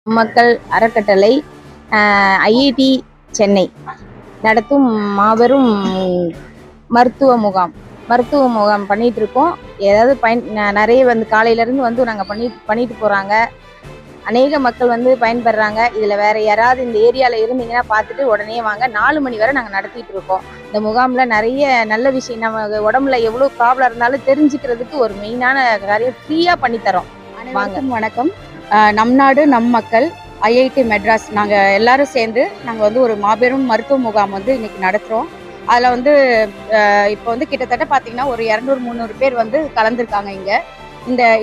மக்கள் அறக்கட்டளை ஐஐடி சென்னை நடத்தும் மாபெரும் மருத்துவ முகாம் பண்ணிட்டு இருக்கோம். ஏதாவது நிறைய காலையிலேருந்து நாங்கள் பண்ணிட்டு போகிறாங்க. அநேக மக்கள் பயன்பெறாங்க. இதில் வேற யாராவது இந்த ஏரியாவில் இருந்தீங்கன்னா பார்த்துட்டு உடனே வாங்க. 4 மணி வரை நாங்கள் நடத்திட்டு இருக்கோம். இந்த முகாமில் நிறைய நல்ல விஷயம், நம்ம உடம்புல எவ்வளோ ப்ராப்ளம் இருந்தாலும் தெரிஞ்சுக்கிறதுக்கு ஒரு மெயினான காரியம் ஃப்ரீயாக பண்ணித்தரோம். வாங்க. வணக்கம். நம் நாடு நம் மக்கள் ஐஐடி மெட்ராஸ் நாங்கள் எல்லாரும் சேர்ந்து நாங்கள் ஒரு மாபெரும் மருத்துவ முகாம் இன்னைக்கு நடத்துகிறோம். அதில் இப்போ கிட்டத்தட்ட பார்த்தீங்கன்னா ஒரு 200-300 பேர் கலந்துருக்காங்க.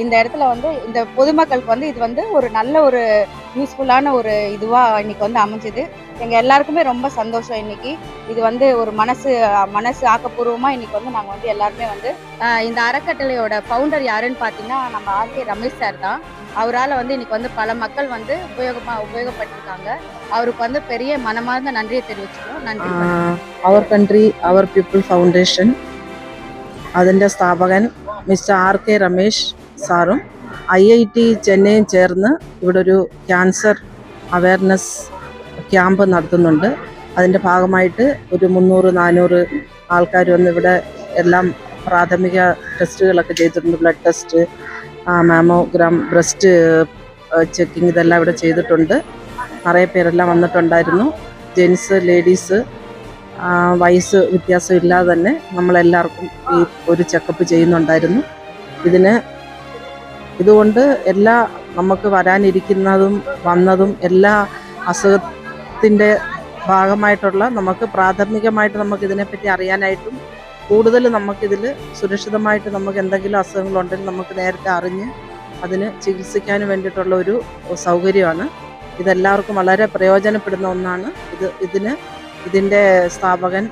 இந்த இடத்துல இந்த பொதுமக்களுக்கு இது ஒரு நல்ல ஒரு யூஸ்ஃபுல்லான ஒரு இதுவாக இன்னைக்கு அமைஞ்சது. எங்கள் எல்லாருக்குமே ரொம்ப சந்தோஷம். இன்னைக்கு இது ஒரு மனசு ஆக்கப்பூர்வமாக இன்னைக்கு நாங்கள் எல்லாருமே இந்த அறக்கட்டளையோட ஃபவுண்டர் யாருன்னு பார்த்தீங்கன்னா நம்ம ஆர்கே ரமேஷ் சார் தான். அவரால் இன்னைக்கு பல மக்கள் உபயோகப்பட்டிருக்காங்க. அவருக்கு பெரிய மனமார்ந்த நன்றியை தெரிவிச்சுக்கிறோம். நன்றி. Our country our people foundation അതിൻ്റെ സ്ഥാപകൻ മിസ്റ്റർ ആർ കെ രമേശ് സാറും IIT ചെന്നൈയും ചേർന്ന് ഇവിടെ ഒരു ക്യാൻസർ അവയർനെസ് ക്യാമ്പ് നടത്തുന്നുണ്ട്. അതിൻ്റെ ഭാഗമായിട്ട് ഒരു 300-400 ആൾക്കാർ ഇവിടെ എല്ലാം പ്രാഥമിക ടെസ്റ്റുകളൊക്കെ ചെയ്തിട്ടുണ്ട്. Blood test, mammogram, breast checking ഇതെല്ലാം ഇവിടെ ചെയ്തിട്ടുണ്ട്. നിറയെ പേരെല്ലാം വന്നിട്ടുണ്ടായിരുന്നു. ജെൻസ്, ലേഡീസ്, വയസ്സ് വ്യത്യാസം ഇല്ലാതെ തന്നെ നമ്മളെല്ലാവർക്കും ഈ ഒരു ചെക്കപ്പ് ചെയ്യുന്നുണ്ടായിരുന്നു. ഇതുകൊണ്ട് എല്ലാ നമുക്ക് വരാനിരിക്കുന്നതും വന്നതും എല്ലാ അസുഖത്തിൻ്റെ ഭാഗമായിട്ടുള്ള നമുക്ക് പ്രാഥമികമായിട്ട് നമുക്കിതിനെപ്പറ്റി അറിയാനായിട്ടും കൂടുതൽ നമുക്കിതിൽ സുരക്ഷിതമായിട്ട് നമുക്ക് എന്തെങ്കിലും അസുഖങ്ങളുണ്ടെങ്കിൽ നമുക്ക് നേരത്തെ അറിഞ്ഞ് അതിന് ചികിത്സിക്കാൻ വേണ്ടിയിട്ടുള്ള ഒരു സൗകര്യമാണ്. ഇതെല്ലാവർക്കും വളരെ പ്രയോജനപ്പെടുന്ന ഒന്നാണ്. ഇതിൻ്റെ സ്ഥാപകൻ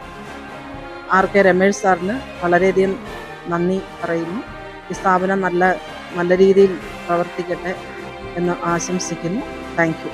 ആർ കെ രമേശ് സാറിന് വളരെയധികം നന്ദി പറയുന്നു. ഈ സ്ഥാപനം നല്ല രീതിയിൽ പ്രവർത്തിക്കട്ടെ എന്ന് ആശംസിക്കുന്നു. Thank you.